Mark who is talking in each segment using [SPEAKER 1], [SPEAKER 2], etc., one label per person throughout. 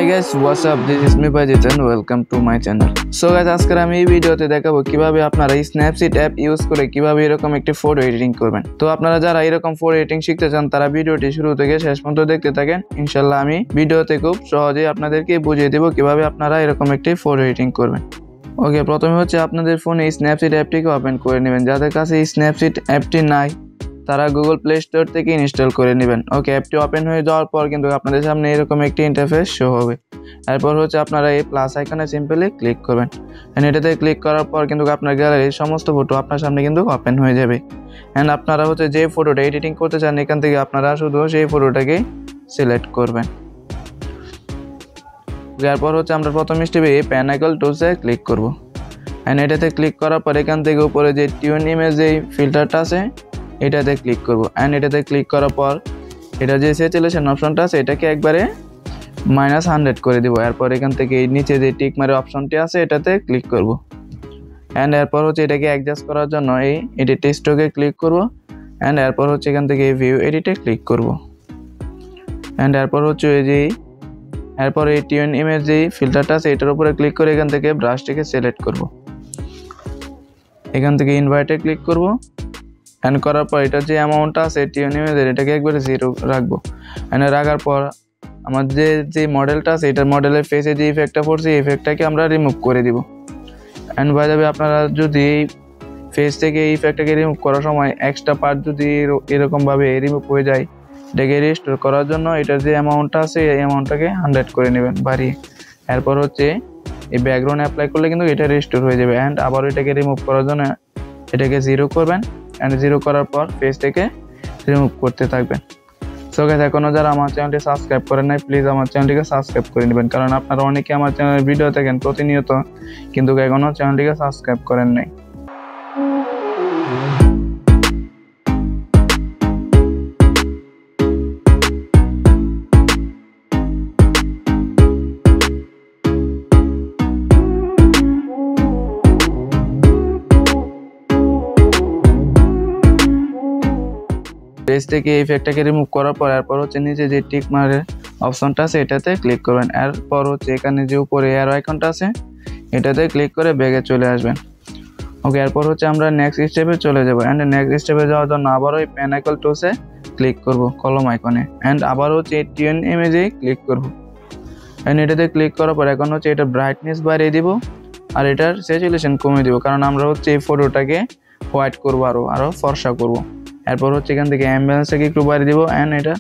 [SPEAKER 1] Hi guys, what's up? This is me BAYEZID and welcome to my channel. So guys, আজকে আমি এই ভিডিওতে দেখাবো কিভাবে আপনারা এই স্ন্যাপসিড অ্যাপ ইউজ করে কিভাবে এরকম একটি ফটো এডিটিং করবেন। তো আপনারা যারা এরকম ফটো এডিটিং শিখতে চান তারা ভিডিওটি শুরু থেকে শেষ পর্যন্ত দেখতে থাকেন। ইনশাআল্লাহ আমি ভিডিওতে খুব সহজেই আপনাদেরকে বুঝিয়ে দেব কিভাবে আপনারা এরকম একটি ফটো এডিটিং করবেন। ওকে, প্রথমে হচ্ছে আপনাদের ফোনে এই স্ন্যাপসিড অ্যাপটিকে ওপেন করে নেবেন। যাদের কাছে এই স্ন্যাপসিড অ্যাপটি নাই তারা গুগল প্লে স্টোর থেকে ইনস্টল করে নেবেন। ওকে, অ্যাপটি ওপেন হয়ে যাওয়ার পর কিন্তু আপনাদের সামনে এরকম একটি ইন্টারফেস শো হবে। এরপর হচ্ছে আপনারা এই প্লাস আইকনে সিম্পলি ক্লিক করবেন। এন্ড এটাতে ক্লিক করার পর কিন্তু আপনার গ্যালারির সমস্ত ফটো আপনার সামনে কিন্তু ওপেন হয়ে যাবে। এন্ড আপনারা হচ্ছে যে ফটোটা এডিটিং করতে চান এখান থেকে আপনারা শুধু সেই ফটোটাকে সিলেক্ট করবেন। এরপর হচ্ছে আমরা প্রথম স্টেপে এই প্যানাকল টুলসে ক্লিক করব। এন্ড এটাতে ক্লিক করার পর এখান থেকে উপরে যে টিউন ইমেজ এই ফিল্টারটা আছে এটাতে ক্লিক করব। এন্ড এটাতে ক্লিক করার পর এটা যে স্যাচুরেশন অপশনটা আছে এটাকে একবারে -100 করে দিব। এরপর এখান থেকে এই নিচে যে টিক মারে অপশনটি আছে এটাতে ক্লিক করব। এন্ড এরপর হচ্ছে এটাকে অ্যাডজাস্ট করার জন্য এই এডিট টেক্সটকে ক্লিক করব। এন্ড এরপর হচ্ছে এখান থেকে এই ভিউ এডিটে ক্লিক করব। এন্ড এরপর হচ্ছে এই টিউন ইমেজ যে ফিল্টারটা আছে এটার উপরে ক্লিক করে এখান থেকে ব্রাশটিকে সিলেক্ট করব। এখান থেকে ইনভার্টে ক্লিক করব। এন্ড করার পর এটা যে অ্যামাউন্টটা আছে টিউন ইমেজের এটাকে একবারে 0 রাখবো। এন্ড রাখার পর আমাদের যে মডেলটা আছে এটার মডেলের ফেসে যে ইফেক্টটা পড়ছে এই ইফেক্টটাকে আমরা রিমুভ করে দিব। এন্ড বাই দ্য ওয়ে আপনারা যদি ফেস থেকে এই ইফেক্টটাকে রিমুভ করার সময় এক্সট্রা পার্ট যদি এরকমভাবে রিমুভ হয়ে যায় এটাকে রিস্টোর করার জন্য এটার যে অ্যামাউন্টটা আছে এই অ্যামাউন্টটাকে 100 করে নেবেন বাড়িয়ে। এরপর হচ্ছে এই ব্যাকগ্রাউন্ড অ্যাপ্লাই করলে কিন্তু এটা রিস্টোর হয়ে যাবে। অ্যান্ড আবার এটাকে রিমুভ করার জন্য এটাকে 0 করবেন। অ্যান্ড 0 করার পর ফেসটাকে রিমুভ করতে থাকবেন। সো গাইস, এখনো যারা আমার চ্যানেলটি সাবস্ক্রাইব করেন নাই প্লিজ আমার চ্যানেলটিকে সাবস্ক্রাইব করে নেবেন, কারণ আপনারা অনেকে আমার চ্যানেলের ভিডিও দেখেন প্রতিনিয়ত কিন্তু এখনো চ্যানেলটিকে সাবস্ক্রাইব করেন নাই। ফেস থেকে এই ইফেক্টটাকে রিমুভ করার পর এরপর হচ্ছে নিচে যে টিক মারের অপশনটা আছে এটাতে ক্লিক করবেন। এরপর হচ্ছে এখানে যে উপরে এর আইকনটা আছে এটাতে ক্লিক করে ব্যাগে চলে আসবেন। ওকে, এরপর হচ্ছে আমরা নেক্সট স্টেপে চলে যাব। এন্ড নেক্সট স্টেপে যাওয়ার জন্য আবার ওই প্যানাকল টুলসে ক্লিক করব কলম আইকনে। এন্ড আবার হচ্ছে এই টিউন ইমেজে ক্লিক করব। এন্ড এটাতে ক্লিক করার পর এখন হচ্ছে এটা ব্রাইটনেস বাড়িয়ে দিব আর এটার স্যাচুরেশন কমিয়ে দিব, কারণ আমরা হচ্ছে এই ফটোটাকে হোয়াইট করব আরো ফর্সা করব। এরপর হচ্ছে এখান থেকে অ্যাম্বিয়েন্সটাকে একটু বাড়িয়ে দিব। অ্যান্ড এটা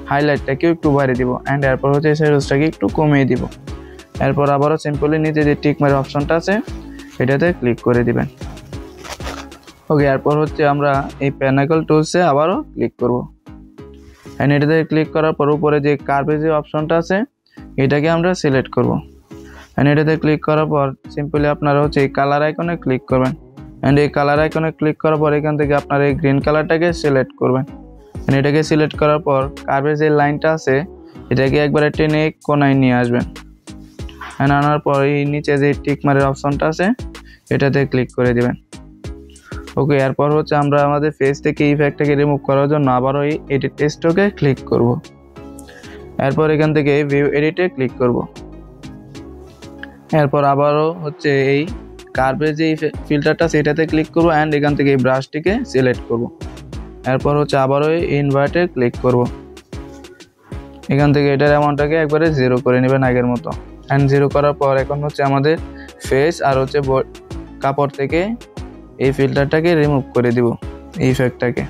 [SPEAKER 1] হাইলাইটটাকেও একটু বাড়িয়ে দিব। অ্যান্ড এরপর হচ্ছে স্যাচুরেশনটাকে একটু কমিয়ে দিব। এরপর আবারও সিম্পলি নিচে যে টিক মারের অপশনটা আছে এটাতে ক্লিক করে দিবেন। ওকে, এরপর হচ্ছে আমরা এই প্যানাকল টুলসে আবারও ক্লিক করব। অ্যান্ড এটাতে ক্লিক করার পর উপরে যে কার্ভে যে অপশনটা আছে এটাকে আমরা সিলেক্ট করব। অ্যান্ড এটাতে ক্লিক করার পর সিম্পলি আপনারা হচ্ছে এই কালার আইকনে ক্লিক করবেন। অ্যান্ড এই কালার আইকনে ক্লিক করার পর এখান থেকে আপনারা এই গ্রিন কালারটাকে সিলেক্ট করবেন। অ্যান্ড এটাকে সিলেক্ট করার পর কার্ভের যে লাইনটা আছে এটাকে একবারে টেনে কোনায় নিয়ে আসবেন। অ্যান্ড আনার পর এই নিচে যে টিক মারের অপশনটা আছে এটাতে ক্লিক করে দিবেন। ওকে, এরপর হচ্ছে আমরা আমাদের ফেস থেকে ইফেক্টটাকে রিমুভ করার জন্য আবারও এই এডিট টেক্সটকে ক্লিক করব। এরপর এখান থেকে ভিউ এডিটে ক্লিক করব। এরপর আবারও হচ্ছে এই কার্ভের যে ফিল্টারটা সেটাতে ক্লিক করব। অ্যান্ড এখান থেকে এই ব্রাশটিকে সিলেক্ট করব। এরপর হচ্ছে আবারও ইনভার্টে ক্লিক করব। এখান থেকে এটার অ্যামাউন্টটাকে একবারে 0 করে নেবেন আগের মতো। অ্যান্ড 0 করার পর এখন হচ্ছে আমাদের ফেস আর হচ্ছে কাপড় থেকে এই ফিল্টারটাকে রিমুভ করে দিব এই ইফেক্টটাকে।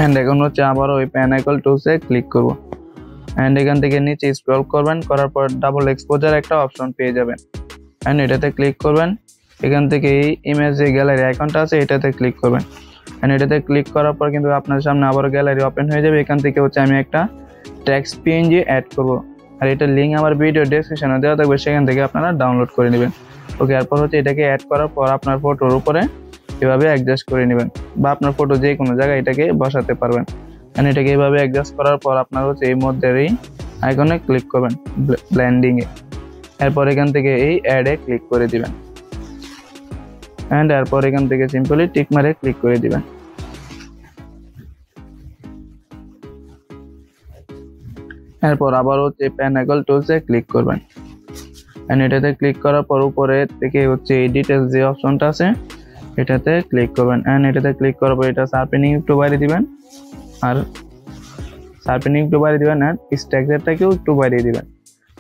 [SPEAKER 1] এন্ড এখন হচ্ছে আবার ওই প্যান আইকন টুলসে ক্লিক করব এন্ড এখান থেকে নিচে স্ক্রল করবেন, করার পর ডাবল এক্সপোজার একটা অপশন পেয়ে যাবেন এন্ড এটাতে ক্লিক করবেন। এখান থেকে এই ইমেজ যে গ্যালারি আইকনটা আছে এটাতে ক্লিক করবেন এন্ড এটাতে ক্লিক করার পর কিন্তু আপনার সামনে আবার গ্যালারি ওপেন হয়ে যাবে। এখান থেকে হচ্ছে আমি একটা টেক্সট পিএনজি অ্যাড করব, আর এটার লিঙ্ক আমার ভিডিও ডেসক্রিপশনে দেওয়া থাকবে, সেখান থেকে আপনারা ডাউনলোড করে নেবেন। ওকে, এরপর হচ্ছে এটাকে অ্যাড করার পর আপনার ফটোর উপরে এভাবে অ্যাডজাস্ট করে নেবেন, বা আপনার ফটো যে কোনো জায়গায় এটাকে বসাতে পারবেন। এন্ড এটাকে এইভাবে অ্যাডজাস্ট করার পর আপনার হচ্ছে এই মধ্যের এই আইকনে ক্লিক করবেন ব্লেন্ডিং এ, এরপর এখান থেকে এই অ্যাডে ক্লিক করে দিবেন এন্ড এরপর এখান থেকে সিম্পলি টিক মারে ক্লিক করে দিবেন। এরপর আবার হচ্ছে প্যান আইকন টুলসে ক্লিক করবেন এন্ড এটাতে ক্লিক করার পর উপরে থেকে হচ্ছে এই ডিটেইলস যে অপশনটা আছে এটাতে ক্লিক করবেন এন্ড এটাতে ক্লিক করার পর এটা শার্পেনিং একটু বাড়িয়ে দিবেন আর স্ট্রাকচারটাকেও একটু বাড়িয়ে দিবেন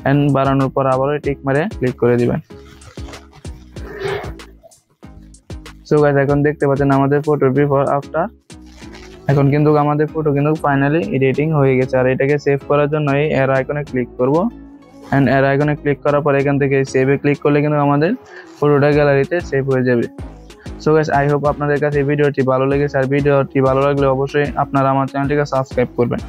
[SPEAKER 1] এন্ড বাড়ানোর পর আবারও টিক মারে ক্লিক করে দিবেন। সো গাইস, এখন দেখতে পাচ্ছেন আমাদের ফটো বিফোর আফটার। এখন কিন্তু আমাদের ফটো কিন্তু ফাইনালি এডিটিং হয়ে গেছে। আর এটাকে সেভ করার জন্য এই অ্যারো আইকনে ক্লিক করব এন্ড অ্যারো আইকনে ক্লিক করার পর এখান থেকে সেভে ক্লিক করলে কিন্তু আমাদের ফটোটা গ্যালারিতে সেভ হয়ে যাবে। সো গাইস, আই হোপ আপনাদের কাছে ভিডিওটি ভালো লেগেছে, আর ভিডিওটি ভালো লাগলে অবশ্যই আপনারা আমার চ্যানেলটিকে সাবস্ক্রাইব করবেন।